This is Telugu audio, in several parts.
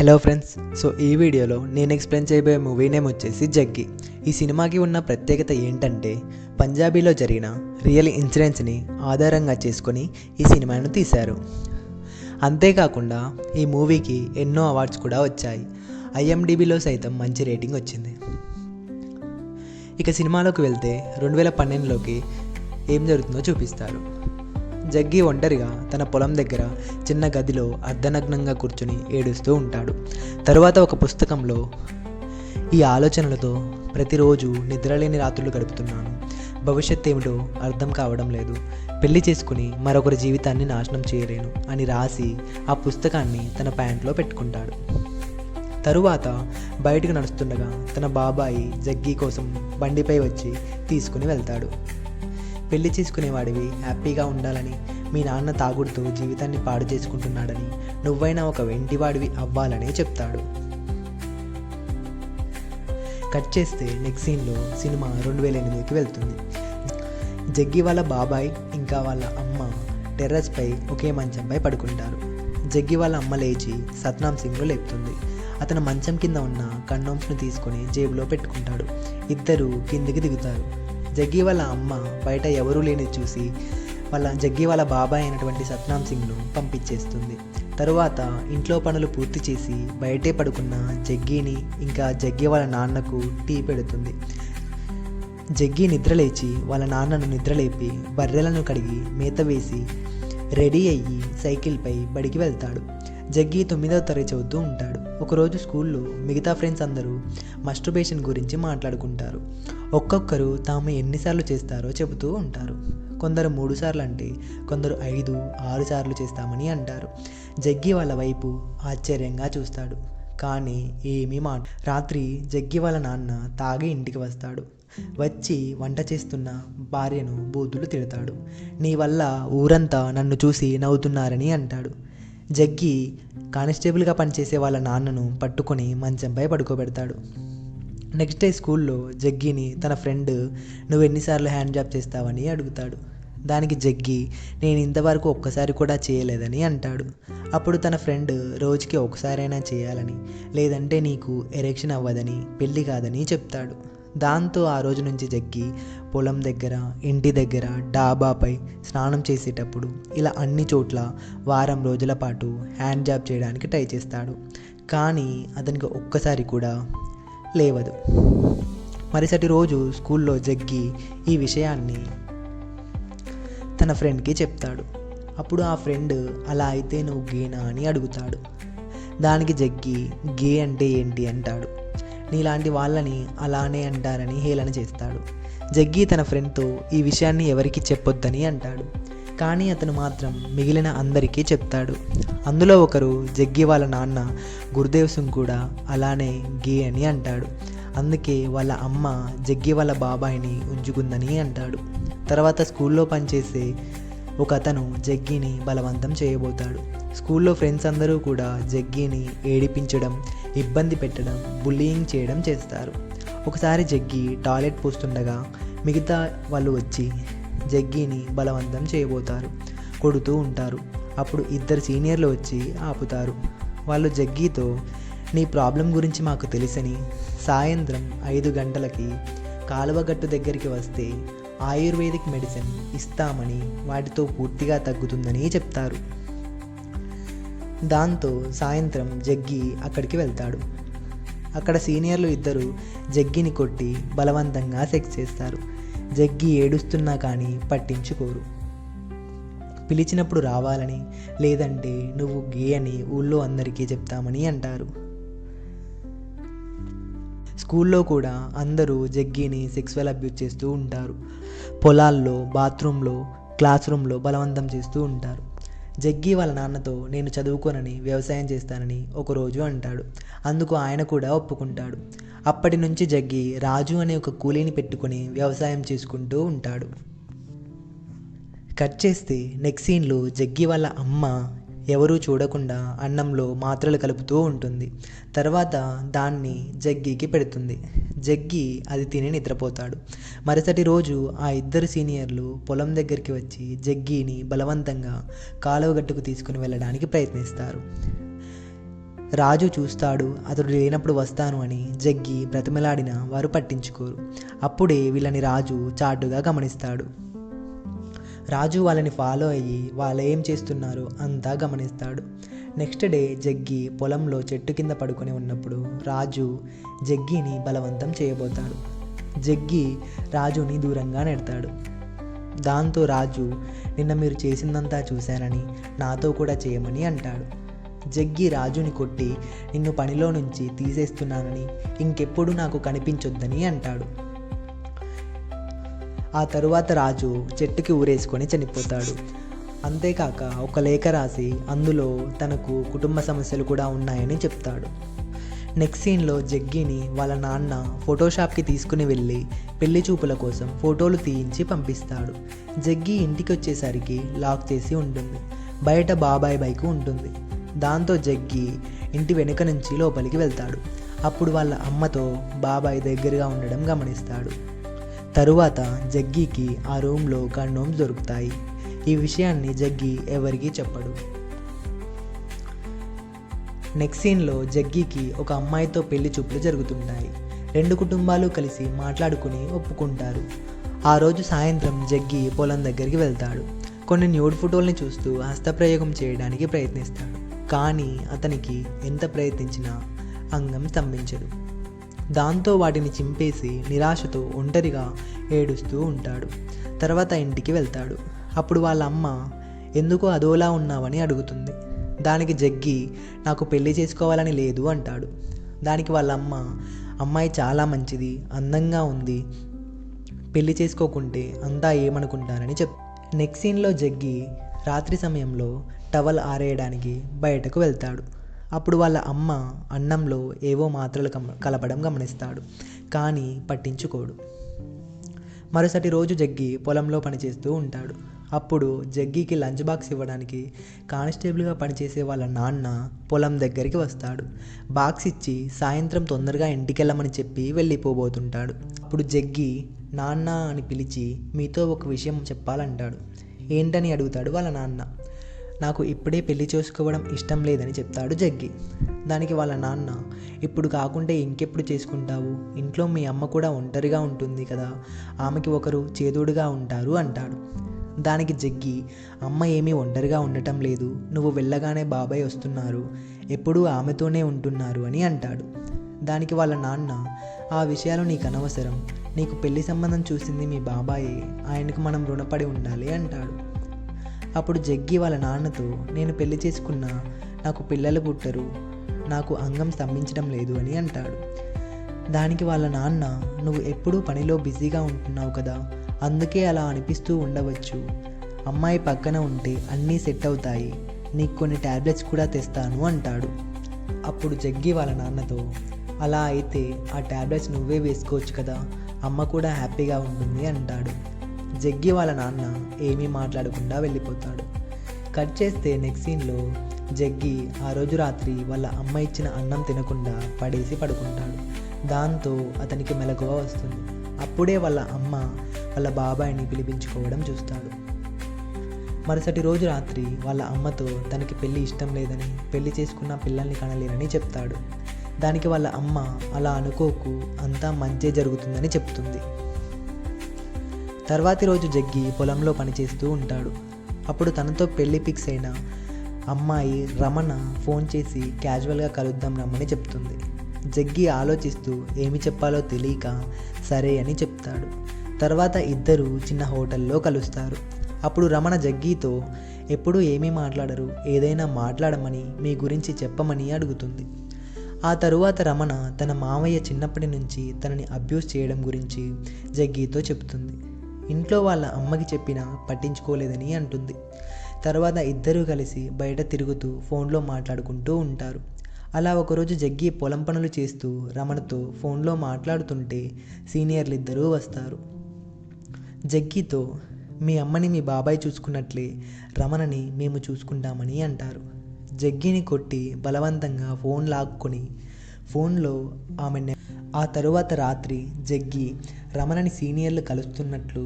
Hello friends. సో ఈ వీడియోలో నేను ఎక్స్ప్లెయిన్ చేయబోయే మూవీ నేమ్ వచ్చేసి జగ్గి. ఈ సినిమాకి ఉన్న ప్రత్యేకత ఏంటంటే పంజాబీలో జరిగిన రియల్ ఇన్సిడెంట్స్ని ఆధారంగా చేసుకొని ఈ సినిమాను తీశారు. అంతేకాకుండా ఈ మూవీకి ఎన్నో అవార్డ్స్ కూడా వచ్చాయి. ఐఎండిబిలో సైతం మంచి రేటింగ్ వచ్చింది. ఇక సినిమాలోకి వెళ్తే 2012లోకి ఏం జరుగుతుందో చూపిస్తారు. జగ్గి ఒంటరిగా తన పొలం దగ్గర చిన్న గదిలో అర్ధనగ్నంగా కూర్చుని ఏడుస్తూ ఉంటాడు. తరువాత ఒక పుస్తకంలో ఈ ఆలోచనలతో ప్రతిరోజు నిద్రలేని రాత్రులు గడుపుతున్నాను, భవిష్యత్ ఏమిటో అర్థం కావడం లేదు, పెళ్లి చేసుకుని మరొకరి జీవితాన్ని నాశనం చేయలేను అని రాసి ఆ పుస్తకాన్ని తన ప్యాంట్లో పెట్టుకుంటాడు. తరువాత బయటకు నడుస్తుండగా తన బాబాయి జగ్గి కోసం బండిపై వచ్చి తీసుకుని వెళ్తాడు. పెళ్లి చేసుకునేవాడివి హ్యాపీగా ఉండాలని, మీ నాన్న తాగుడుతో జీవితాన్ని పాడు చేసుకుంటున్నాడని, నువ్వైనా ఒక వెంటివాడివి అవ్వాలని చెప్తాడు. కట్ చేస్తే నెక్స్ట్ సీన్లో సినిమా 2008కి వెళ్తుంది. జగ్గి వాళ్ళ బాబాయ్ ఇంకా వాళ్ళ అమ్మ టెర్రస్పై ఒకే మంచంపై పడుకుంటారు. జగ్గి వాళ్ళ అమ్మ లేచి సత్నాం సింగ్లో లేపుతుంది. అతను మంచం కింద ఉన్న కండోమ్స్ను తీసుకొని జేబులో పెట్టుకుంటాడు. ఇద్దరు కిందికి దిగుతారు. జగ్గి వాళ్ళ అమ్మ బయట ఎవరూ లేని చూసి జగ్గి వాళ్ళ బాబాయ్ అయినటువంటి సత్నాం సింగ్ను పంపించేస్తుంది. తరువాత ఇంట్లో పనులు పూర్తి చేసి బయటే పడుకున్న జగ్గిని ఇంకా జగ్గి వాళ్ళ నాన్నకు టీ పెడుతుంది. జగ్గి నిద్రలేచి వాళ్ళ నాన్నను నిద్రలేపి బర్రెలను కడిగి మేత వేసి రెడీ అయ్యి సైకిల్పై బడికి వెళ్తాడు. జగ్గి 9వ తరగతి చదువుతూ ఉంటాడు. ఒకరోజు స్కూల్లో మిగతా ఫ్రెండ్స్ అందరూ మస్టర్బేషన్ గురించి మాట్లాడుకుంటారు. ఒక్కొక్కరు తాము ఎన్నిసార్లు చేస్తారో చెబుతూ ఉంటారు. కొందరు 3 సార్లు అంటే కొందరు 5, 6 సార్లు చేస్తామని అంటారు. జగ్గి వాళ్ళ వైపు ఆశ్చర్యంగా చూస్తాడు, కానీ ఏమీ రాత్రి జగ్గి వాళ్ళ నాన్న తాగి ఇంటికి వస్తాడు. వచ్చి వంట చేస్తున్న భార్యను బూతులు తిడతాడు. నీ వల్ల ఊరంతా నన్ను చూసి నవ్వుతున్నారని అంటాడు. జగ్గి కానిస్టేబుల్గా పనిచేసే వాళ్ళ నాన్నను పట్టుకొని మంచంపై పడుకోబెడతాడు. నెక్స్ట్ డే స్కూల్లో జగ్గిని తన ఫ్రెండ్ నువ్వు ఎన్నిసార్లు హ్యాండ్ జాబ్ చేస్తావని అడుగుతాడు. దానికి జగ్గి నేను ఇంతవరకు ఒక్కసారి కూడా చేయలేదని అంటాడు. అప్పుడు తన ఫ్రెండ్ రోజుకి ఒకసారైనా చేయాలని, లేదంటే నీకు ఎరెక్షన్ అవ్వదని, పెళ్ళి కాదని చెప్తాడు. దాంతో ఆ రోజు నుంచి జగ్గి పొలం దగ్గర, ఇంటి దగ్గర, డాబాపై, స్నానం చేసేటప్పుడు ఇలా అన్ని చోట్ల వారం రోజుల పాటు హ్యాండ్ జాబ్ చేయడానికి ట్రై చేస్తాడు. కానీ అతనికి ఒక్కసారి కూడా లేవదు. మరుసటి రోజు స్కూల్లో జగ్గి ఈ విషయాన్ని తన ఫ్రెండ్కి చెప్తాడు. అప్పుడు ఆ ఫ్రెండ్ అలా అయితే నువ్వు గేనా అని అడుగుతాడు. దానికి జగ్గి గే అంటే ఏంటి అంటాడు. నీలాంటి వాళ్ళని అలానే అంటారని హేళన చేస్తాడు. జగ్గి తన ఫ్రెండ్తో ఈ విషయాన్ని ఎవరికి చెప్పొద్దని అంటాడు. కానీ అతను మాత్రం మిగిలిన అందరికీ చెప్తాడు. అందులో ఒకరు జగ్గి వాళ్ళ నాన్న గురుదేవ్ సింగ్ కూడా అలానే గే అని అంటాడు. అందుకే వాళ్ళ అమ్మ జగ్గి వాళ్ళ బాబాయిని ఉంచుకుందని అంటాడు. తర్వాత స్కూల్లో పనిచేసే ఒక అతను జగ్గిని బలవంతం చేయబోతాడు. స్కూల్లో ఫ్రెండ్స్ అందరూ కూడా జగ్గిని ఏడిపించడం, ఇబ్బంది పెట్టడం, బుల్లియింగ్ చేయడం చేస్తారు. ఒకసారి జగ్గి టాయిలెట్ పోస్తుండగా మిగతా వాళ్ళు వచ్చి జగ్గిని బలవంతం చేయబోతారు, కొడుతూ ఉంటారు. అప్పుడు 2 సీనియర్లు వచ్చి ఆపుతారు. వాళ్ళు జగ్గితో నీ ప్రాబ్లం గురించి మాకు తెలుసని, సాయంత్రం 5 గంటలకి కాలువగట్టు దగ్గరికి వస్తే ఆయుర్వేదిక్ మెడిసిన్ ఇస్తామని, వాటితో పూర్తిగా తగ్గుతుందని చెప్తారు. దాంతో సాయంత్రం జగ్గి అక్కడికి వెళ్తాడు. అక్కడ సీనియర్లు 2 జగ్గిని కొట్టి బలవంతంగా సెక్స్ చేస్తారు. జగ్గి ఏడుస్తున్నా కానీ పట్టించుకోరు. పిలిచినప్పుడు రావాలని, లేదంటే నువ్వు గే అని ఊళ్ళో అందరికీ చెప్తామని అంటారు. స్కూల్లో కూడా అందరూ జగ్గిని సెక్సువల్ అబ్యూస్ చేస్తూ ఉంటారు. పొలాల్లో, బాత్రూంలో, క్లాస్ రూమ్లో బలవంతం చేస్తూ ఉంటారు. జగ్గి వాళ్ళ నాన్నతో నేను చదువుకోనని వ్యవసాయం చేస్తానని ఒకరోజు అంటాడు. అందుకు ఆయన కూడా ఒప్పుకుంటాడు. అప్పటి నుంచి జగ్గి రాజు అనే ఒక కూలీని పెట్టుకొని వ్యవసాయం చేసుకుంటూ ఉంటాడు. కట్ చేస్తే నెక్స్ట్ సీన్లో జగ్గి వాళ్ళ అమ్మ ఎవరూ చూడకుండా అన్నంలో మాత్రలు కలుపుతూ ఉంటుంది. తర్వాత దాన్ని జగ్గికి పెడుతుంది. జగ్గి అది తిని నిద్రపోతాడు. మరుసటి రోజు ఆ 2 సీనియర్లు పొలం దగ్గరికి వచ్చి జగ్గిని బలవంతంగా కాలువగట్టుకు తీసుకుని వెళ్ళడానికి ప్రయత్నిస్తారు. రాజు చూస్తాడు, అతడు లేనప్పుడు వస్తాను అని జగ్గి బ్రతిమలాడిన వారు పట్టించుకోరు. అప్పుడే వీళ్ళని రాజు చాటుగా గమనిస్తాడు. రాజు వాళ్ళని ఫాలో అయ్యి వాళ్ళు ఏం చేస్తున్నారో అంతా గమనిస్తాడు. నెక్స్ట్ డే జగ్గి పొలంలో చెట్టు కింద పడుకొని ఉన్నప్పుడు రాజు జగ్గిని బలవంతం చేయబోతాడు. జగ్గి రాజుని దూరంగా నెడతాడు. దాంతో రాజు, నిన్న మీరు చేసిందంతా చూశానని నాతో కూడా చేయమని అంటాడు. జగ్గి రాజుని కొట్టి, నిన్ను పనిలో నుంచి తీసేస్తున్నానని, ఇంకెప్పుడు నాకు కనిపించొద్దని అంటాడు. ఆ తరువాత రాజు చెట్టుకి ఊరేసుకొని చనిపోతాడు. అంతేకాక ఒక లేఖ రాసి అందులో తనకు కుటుంబ సమస్యలు కూడా ఉన్నాయని చెప్తాడు. నెక్స్ట్ సీన్లో జగ్గిని వాళ్ళ నాన్న ఫోటోషాప్కి తీసుకుని వెళ్ళి పెళ్లి చూపుల కోసం ఫోటోలు తీయించి పంపిస్తాడు. జగ్గి ఇంటికి వచ్చేసరికి లాక్ చేసి ఉంటుంది. బయట బాబాయ్ బైక్ ఉంటుంది. దాంతో జగ్గి ఇంటి వెనుక నుంచి లోపలికి వెళ్తాడు. అప్పుడు వాళ్ళ అమ్మతో బాబాయ్ దగ్గరగా ఉండడం గమనిస్తాడు. తరువాత జగ్గికి ఆ రూమ్లో కండోమ్స్ దొరుకుతాయి. ఈ విషయాన్ని జగ్గి ఎవరికీ చెప్పడు. నెక్స్ట్ సీన్లో జగ్గికి ఒక అమ్మాయితో పెళ్లి చూపులు జరుగుతుంటాయి. 2 కుటుంబాలు కలిసి మాట్లాడుకుని ఒప్పుకుంటారు. ఆ రోజు సాయంత్రం జగ్గి పొలం దగ్గరికి వెళ్తాడు. కొన్ని న్యూడ్ ఫోటోల్ని చూస్తూ హస్తప్రయోగం చేయడానికి ప్రయత్నిస్తాడు. కానీ అతనికి ఎంత ప్రయత్నించినా అంగం స్తంభించదు. దాంతో వాటిని చింపేసి నిరాశతో ఒంటరిగా ఏడుస్తూ ఉంటాడు. తర్వాత ఇంటికి వెళ్తాడు. అప్పుడు వాళ్ళ అమ్మ ఎందుకు అదోలా ఉన్నావని అడుగుతుంది. దానికి జగ్గి నాకు పెళ్లి చేసుకోవాలని లేదు అంటాడు. దానికి వాళ్ళ అమ్మాయి చాలా మంచిది, అందంగా ఉంది, పెళ్లి చేసుకోకుంటే అంతా ఏమనుకుంటారని నెక్స్ట్ సీన్లో జగ్గి రాత్రి సమయంలో టవల్ ఆరేయడానికి బయటకు వెళ్తాడు. అప్పుడు వాళ్ళ అమ్మ అన్నంలో ఏవో మాత్రలు కలపడం గమనిస్తాడు. కానీ పట్టించుకోడు. మరుసటి రోజు జగ్గి పొలంలో పనిచేస్తూ ఉంటాడు. అప్పుడు జగ్గికి లంచ్ బాక్స్ ఇవ్వడానికి కానిస్టేబుల్గా పనిచేసే వాళ్ళ నాన్న పొలం దగ్గరికి వస్తాడు. బాక్స్ ఇచ్చి సాయంత్రం తొందరగా ఇంటికెళ్ళమని చెప్పి వెళ్ళిపోబోతుంటాడు. అప్పుడు జగ్గి నాన్న అని పిలిచి మీతో ఒక విషయం చెప్పాలంటాడు. ఏంటని అడుగుతాడు వాళ్ళ నాన్న. నాకు ఇప్పుడే పెళ్లి చేసుకోవడం ఇష్టం లేదని చెప్తాడు జగ్గి. దానికి వాళ్ళ నాన్న ఇప్పుడు కాకుంటే ఇంకెప్పుడు చేసుకుంటావు, ఇంట్లో మీ అమ్మ కూడా ఒంటరిగా ఉంటుంది కదా, ఆమెకి ఒకరు చేదోడుగా ఉంటారు అంటాడు. దానికి జగ్గి అమ్మ ఏమీ ఒంటరిగా ఉండటం లేదు, నువ్వు వెళ్ళగానే బాబాయ్ వస్తున్నారు, ఎప్పుడూ ఆమెతోనే ఉంటున్నారు అని అంటాడు. దానికి వాళ్ళ నాన్న ఆ విషయాలు నీకు అనవసరం, నీకు పెళ్లి సంబంధం చూసింది మీ బాబాయే, ఆయనకు మనం రుణపడి ఉండాలి అంటాడు. అప్పుడు జగ్గి వాళ్ళ నాన్నతో నేను పెళ్లి చేసుకున్నా నాకు పిల్లలు పుట్టరు, నాకు అంగం స్తంభించడం లేదు అని అంటాడు. దానికి వాళ్ళ నాన్న నువ్వు ఎప్పుడూ పనిలో బిజీగా ఉంటున్నావు కదా, అందుకే అలా అనిపిస్తూ ఉండవచ్చు, అమ్మాయి పక్కన ఉంటే అన్నీ సెట్ అవుతాయి, నీకు కొన్ని ట్యాబ్లెట్స్ కూడా తెస్తాను అంటాడు. అప్పుడు జగ్గి వాళ్ళ నాన్నతో అలా అయితే ఆ ట్యాబ్లెట్స్ నువ్వే వేసుకోవచ్చు కదా, అమ్మ కూడా హ్యాపీగా ఉంటుంది అంటాడు. జగ్గి వాళ్ళ నాన్న ఏమీ మాట్లాడకుండా వెళ్ళిపోతాడు. కట్ చేస్తే నెక్స్ట్ సీన్లో జగ్గి ఆ రోజు రాత్రి వాళ్ళ అమ్మ ఇచ్చిన అన్నం తినకుండా పడేసి పడుకుంటాడు. దాంతో అతనికి మెలకువ వస్తుంది. అప్పుడే వాళ్ళ అమ్మ వాళ్ళ బాబాయిని పిలిపించుకోవడం చూస్తాడు. మరుసటి రోజు రాత్రి వాళ్ళ అమ్మతో తనకి పెళ్ళి ఇష్టం లేదని, పెళ్లి చేసుకున్న పిల్లల్ని కనలేరని చెప్తాడు. దానికి వాళ్ళ అమ్మ అలా అనుకోకు, అంతా మంచే జరుగుతుందని చెప్తుంది. తర్వాతి రోజు జగ్గి పొలంలో పనిచేస్తూ ఉంటాడు. అప్పుడు తనతో పెళ్లి ఫిక్స్ అయిన అమ్మాయి రమణ ఫోన్ చేసి క్యాజువల్గా కలుద్దాం రమ్మని చెప్తుంది. జగ్గి ఆలోచిస్తూ ఏమి చెప్పాలో తెలియక సరే అని చెప్తాడు. తర్వాత ఇద్దరు చిన్న హోటల్లో కలుస్తారు. అప్పుడు రమణ జగ్గితో ఎప్పుడూ ఏమీ మాట్లాడరు, ఏదైనా మాట్లాడమని, మీ గురించి చెప్పమని అడుగుతుంది. ఆ తరువాత రమణ తన మామయ్య చిన్నప్పటి నుంచి తనని అబ్యూస్ చేయడం గురించి జగ్గితో చెప్తుంది. ఇంట్లో వాళ్ళ అమ్మకి చెప్పినా పట్టించుకోలేదని అంటుంది. తర్వాత ఇద్దరూ కలిసి బయట తిరుగుతూ ఫోన్లో మాట్లాడుకుంటూ ఉంటారు. అలా ఒకరోజు జగ్గి పొలం పనులు చేస్తూ రమణతో ఫోన్లో మాట్లాడుతుంటే సీనియర్లు ఇద్దరూ వస్తారు. జగ్గితో మీ అమ్మని మీ బాబాయ్ చూసుకున్నట్లే రమణని మేము చూసుకుంటామని అంటారు. జగ్గిని కొట్టి బలవంతంగా ఫోన్ లాక్కొని ఫోన్లో ఆమె ఆ తరువాత రాత్రి జగ్గి రమణని సీనియర్లు కలుస్తున్నట్లు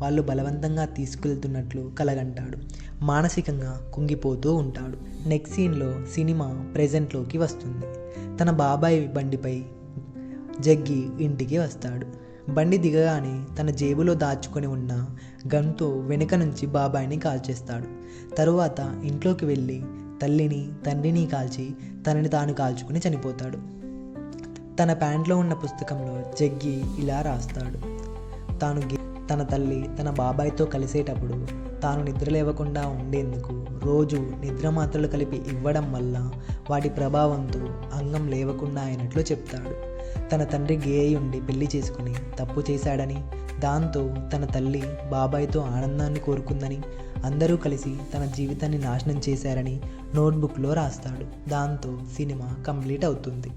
వాళ్ళు బలవంతంగా తీసుకెళ్తున్నట్లు కలగంటాడు. మానసికంగా కుంగిపోతూ ఉంటాడు. నెక్స్ట్ సీన్లో సినిమా ప్రెజెంట్లోకి వస్తుంది. తన బాబాయ్ బండిపై జగ్గి ఇంటికి వస్తాడు. బండి దిగగానే తన జేబులో దాచుకొని ఉన్న గన్తో వెనుక నుంచి బాబాయిని కాల్చేస్తాడు. తరువాత ఇంట్లోకి వెళ్ళి తల్లిని తండ్రిని కాల్చి తనని తాను కాల్చుకుని చనిపోతాడు. తన ప్యాంట్లో ఉన్న పుస్తకంలో జగ్గి ఇలా రాస్తాడు: తన తల్లి తన బాబాయ్తో కలిసేటప్పుడు తాను నిద్రలేవకుండా ఉండేందుకు రోజు నిద్ర మాత్రలు కలిపి ఇవ్వడం వల్ల వాటి ప్రభావంతో అంగం లేవకుండా అయినట్లు చెప్తాడు. తన తండ్రి గే అయి ఉండి పెళ్లి చేసుకుని తప్పు చేశాడని, దాంతో తన తల్లి బాబాయ్తో ఆనందాన్ని కోరుకుందని, అందరూ కలిసి తన జీవితాన్ని నాశనం చేశారని నోట్బుక్లో రాస్తాడు. దాంతో సినిమా కంప్లీట్ అవుతుంది.